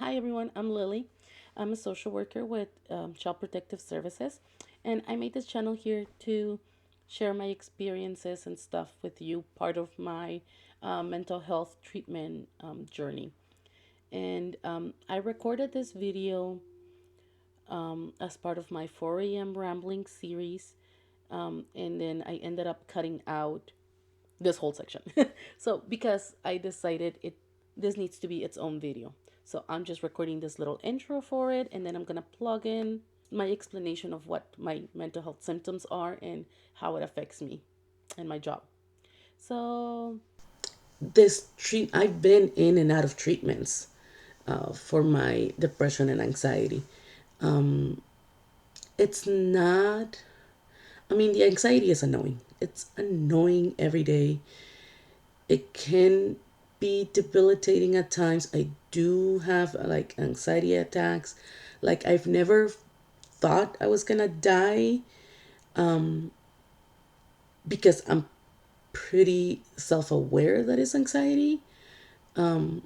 Hi everyone, I'm Lily. I'm a social worker with Child Protective Services, and I made this channel here to share my experiences and stuff with you, part of my mental health treatment journey. And I recorded this video as part of my 4 a.m. rambling series, and then I ended up cutting out this whole section. So because I decided this needs to be its own video. So I'm just recording this little intro for it, and then I'm gonna plug in my explanation of what my mental health symptoms are and how it affects me and my job. So this treat I've been in and out of treatments for my depression and anxiety. It's not. I mean, the anxiety is annoying. It's annoying every day. It can be debilitating at times. I do have like anxiety attacks. Like I've never thought I was gonna die because I'm pretty self-aware that it's anxiety. But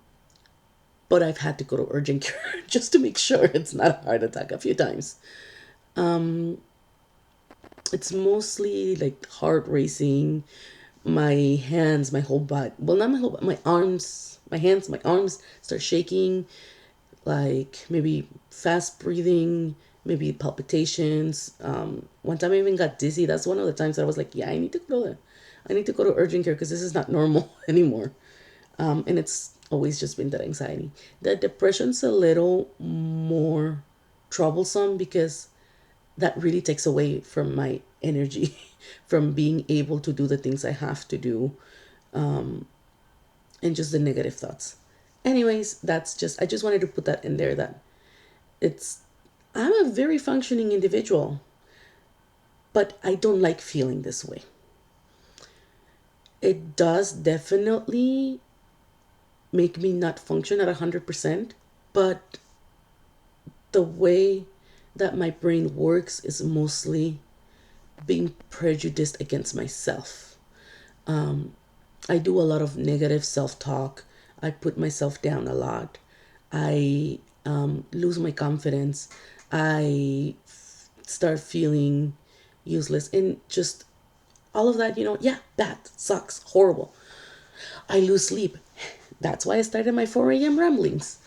I've had to go to urgent care just to make sure it's not a heart attack a few times. It's mostly like heart racing, my hands, my whole body. Well, not my whole body, my arms, my hands, my arms start shaking, like maybe fast breathing, maybe palpitations. One time I even got dizzy. That's one of the times that I was like, yeah, I need to go to urgent care because this is not normal anymore. And it's always just been that anxiety. The depression's a little more troublesome because that really takes away from my energy, from being able to do the things I have to do, and just the negative thoughts. Anyways, I just wanted to put that in there that it's, I'm a very functioning individual, but I don't like feeling this way. It does definitely make me not function at 100%, but the way that my brain works is mostly being prejudiced against myself. I do a lot of negative self talk. I put myself down a lot. I lose my confidence. I start feeling useless. And just all of that, yeah, bad, sucks, horrible. I lose sleep. That's why I started my 4 a.m. ramblings.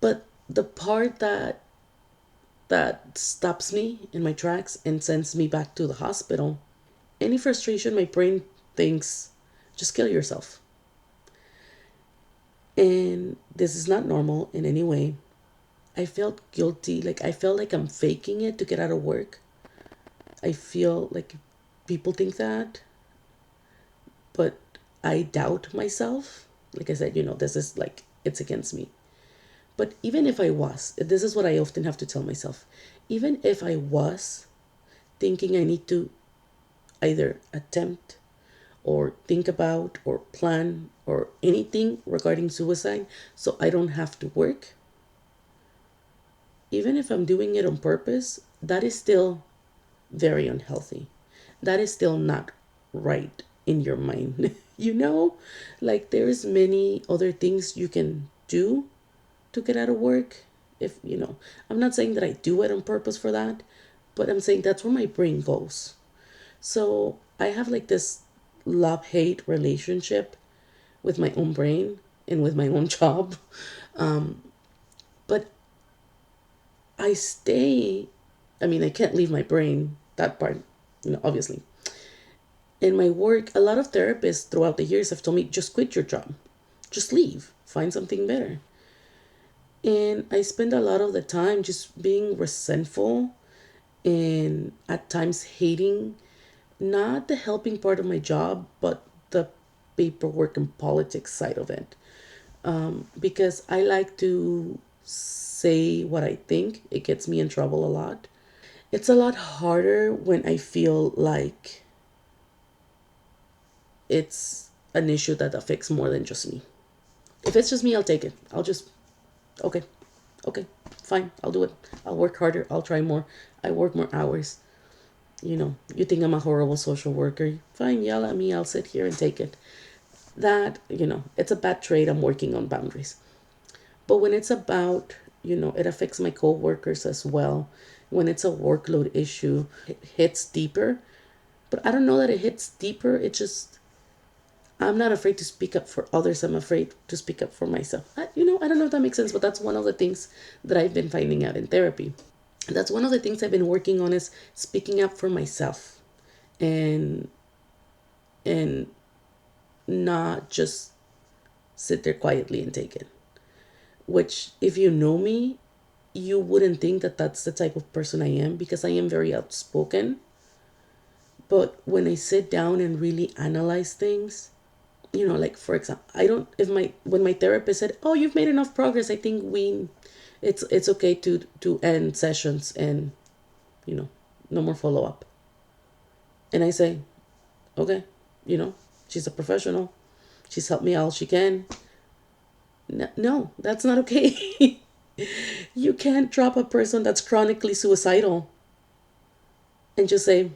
But the part that stops me in my tracks and sends me back to the hospital, any frustration, my brain thinks, just kill yourself. And this is not normal in any way. I felt guilty. Like, I felt like I'm faking it to get out of work. I feel like people think that, but I doubt myself. Like I said, this is like, it's against me. But even if I was, this is what I often have to tell myself. Even if I was thinking I need to either attempt or think about or plan or anything regarding suicide so I don't have to work, even if I'm doing it on purpose, that is still very unhealthy. That is still not right in your mind. Like there's many other things you can do to get out of work. If I'm not saying that I do it on purpose for that, but I'm saying that's where my brain goes. So I have like this love hate relationship with my own brain and with my own job. But I stay, I mean, I can't leave my brain, that part, obviously. In my work, a lot of therapists throughout the years have told me just quit your job, just leave, find something better. And I spend a lot of the time just being resentful and at times hating not the helping part of my job, but the paperwork and politics side of it. Because I like to say what I think, it gets me in trouble a lot. It's a lot harder when I feel like it's an issue that affects more than just me. If it's just me, I'll take it. I'll just, okay, okay, fine, I'll do it. I'll work harder, I'll try more. I work more hours. You think I'm a horrible social worker? Fine, yell at me, I'll sit here and take it. That, it's a bad trait. I'm working on boundaries. But when it's about, it affects my coworkers as well. When it's a workload issue, it hits deeper. But I don't know that it hits deeper. It just, I'm not afraid to speak up for others. I'm afraid to speak up for myself. I don't know if that makes sense, but that's one of the things that I've been finding out in therapy. That's one of the things I've been working on, is speaking up for myself, and and not just sit there quietly and take it. Which, if you know me, you wouldn't think that that's the type of person I am, because I am very outspoken. But when I sit down and really analyze things, like, for example, I don't if my when my therapist said, "Oh, you've made enough progress, I think it's okay to end sessions, and you know no more follow up." And I say, "Okay, you know she's a professional, she's helped me all she can." No, no, that's not okay. You can't drop a person that's chronically suicidal and just say,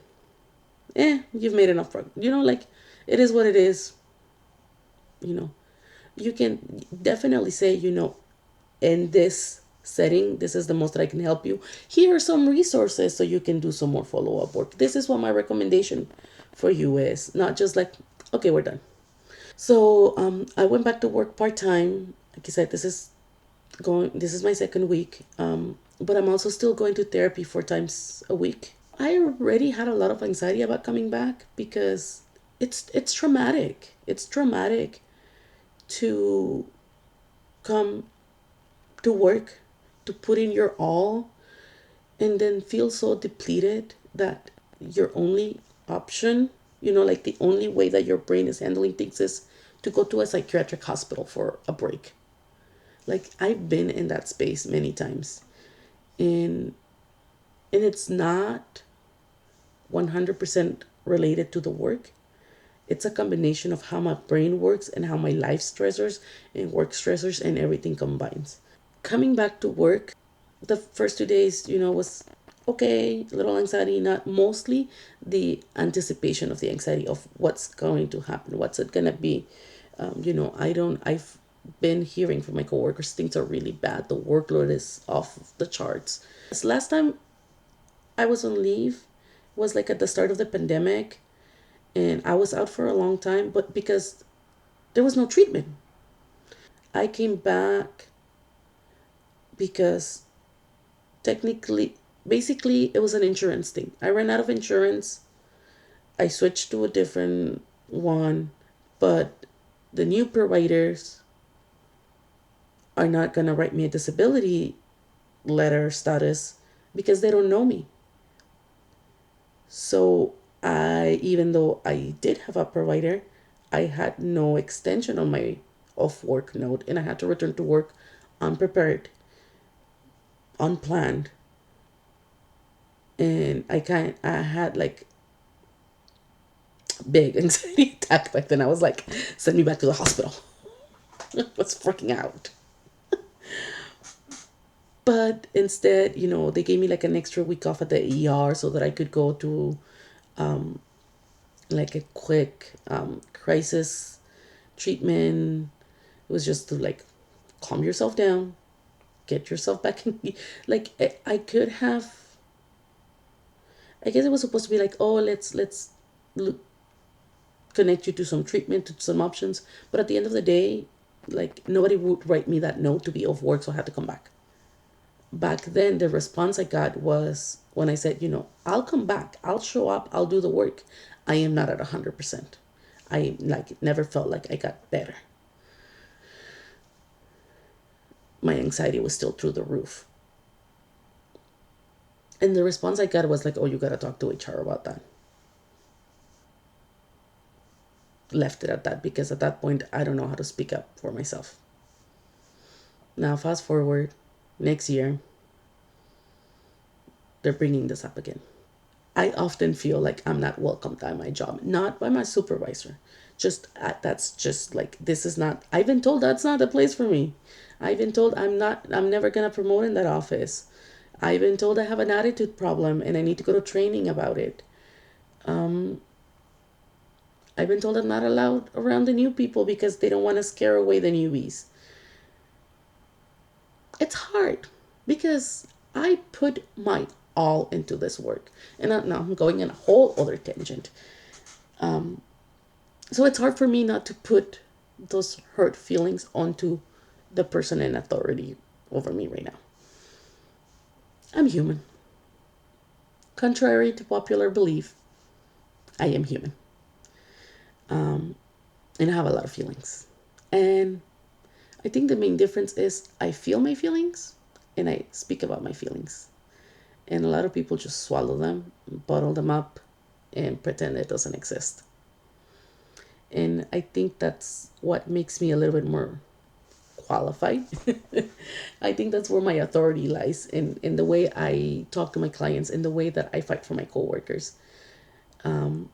you've made enough progress. Like, it is what it is. you know you can definitely say, in this setting, this is the most that I can help you. Here are some resources so you can do some more follow up work. This is what my recommendation for you is. Not just like, okay, we're done. So I went back to work part time. Like I said, this is my second week. But I'm also still going to therapy 4 times a week. I already had a lot of anxiety about coming back, because it's traumatic. It's traumatic to come to work, to put in your all, and then feel so depleted that your only option, like the only way that your brain is handling things, is to go to a psychiatric hospital for a break. Like, I've been in that space many times. And and it's not 100% related to the work. It's a combination of how my brain works and how my life stressors and work stressors and everything combines. Coming back to work, the first 2 days, was okay, a little anxiety, not mostly the anticipation of the anxiety of what's going to happen, what's it gonna be. I've been hearing from my coworkers things are really bad. The workload is off the charts. This last time I was on leave was like at the start of the pandemic, and I was out for a long time, but because there was no treatment. I came back because technically, basically, it was an insurance thing. I ran out of insurance. I switched to a different one, but the new providers are not going to write me a disability letter status because they don't know me. So even though I did have a provider, I had no extension on my off work note, and I had to return to work unprepared, unplanned. And I had like big anxiety attack back then. I was like, send me back to the hospital. I was freaking out. But instead, they gave me like an extra week off at the ER so that I could go to um, like a quick crisis treatment. It was just to like calm yourself down, get yourself back in. Like, I could have, I guess it was supposed to be like, oh, let's look, connect you to some treatment, to some options. But at the end of the day, like, nobody would write me that note to be off work, so I had to come back. Back then, the response I got was, when I said, I'll come back, I'll show up, I'll do the work, I am not at 100%. I like never felt like I got better. My anxiety was still through the roof. And the response I got was like, oh, you got to talk to HR about that. Left it at that, because at that point, I don't know how to speak up for myself. Now, fast forward, next year, they're bringing this up again. I often feel like I'm not welcomed at my job, not by my supervisor. Just that's just like, this is not, I've been told that's not the place for me. I've been told I'm never going to promote in that office. I've been told I have an attitude problem and I need to go to training about it. Um, I've been told I'm not allowed around the new people because they don't want to scare away the newbies. It's hard because I put my all into this work. And now I'm going in a whole other tangent. Um, so it's hard for me not to put those hurt feelings onto the person in authority over me right now. I'm human. Contrary to popular belief, I am human. Um, and I have a lot of feelings. And I think the main difference is I feel my feelings and I speak about my feelings. And a lot of people just swallow them, bottle them up, and pretend it doesn't exist. And I think that's what makes me a little bit more qualified. I think that's where my authority lies in the way I talk to my clients, in the way that I fight for my coworkers. Um,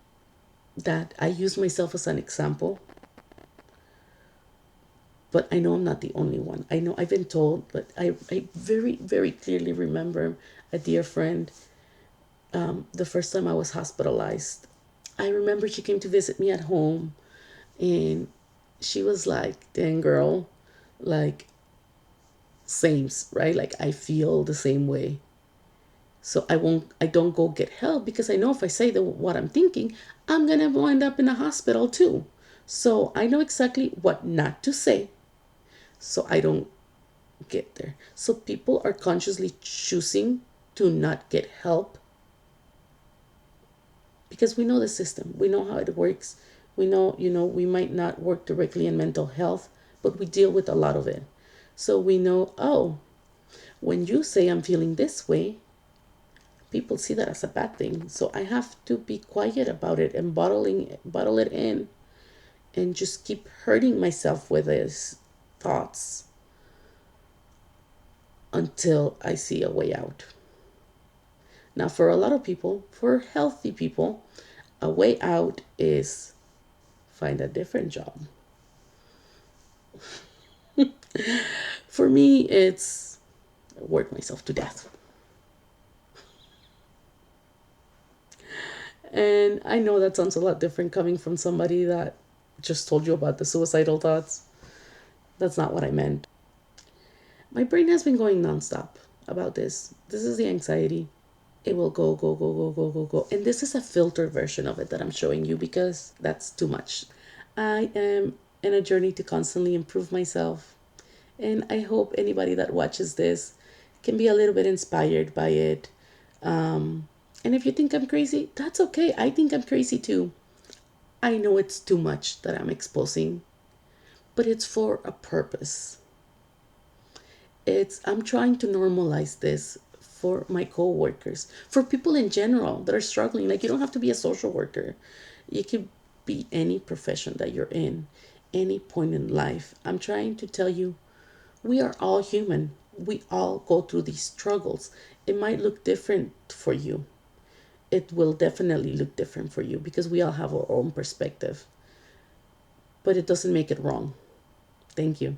that I use myself as an example, but I know I'm not the only one. I know I've been told, but I very, very clearly remember a dear friend, the first time I was hospitalized. I remember she came to visit me at home and she was like, dang girl, like, sames, right? Like, I feel the same way. So I don't go get help because I know if I say what I'm thinking, I'm going to wind up in a hospital too. So I know exactly what not to say so I don't get there. So people are consciously choosing to not get help because we know the system, we know how it works. We know, we might not work directly in mental health, but we deal with a lot of it. So we know, oh, when you say I'm feeling this way, people see that as a bad thing. So I have to be quiet about it and bottle it in and just keep hurting myself with these thoughts until I see a way out. Now, for a lot of people, for healthy people, a way out is find a different job. For me, it's work myself to death. And I know that sounds a lot different coming from somebody that just told you about the suicidal thoughts. That's not what I meant. My brain has been going nonstop about this. This is the anxiety. It will go, go, go, go, go, go, go. And this is a filtered version of it that I'm showing you because that's too much. I am in a journey to constantly improve myself. And I hope anybody that watches this can be a little bit inspired by it. Um, and if you think I'm crazy, that's okay. I think I'm crazy too. I know it's too much that I'm exposing, but it's for a purpose. I'm trying to normalize this for my coworkers, for people in general that are struggling. Like, you don't have to be a social worker. You could be any profession that you're in, any point in life. I'm trying to tell you, we are all human. We all go through these struggles. It might look different for you. It will definitely look different for you because we all have our own perspective. But it doesn't make it wrong. Thank you.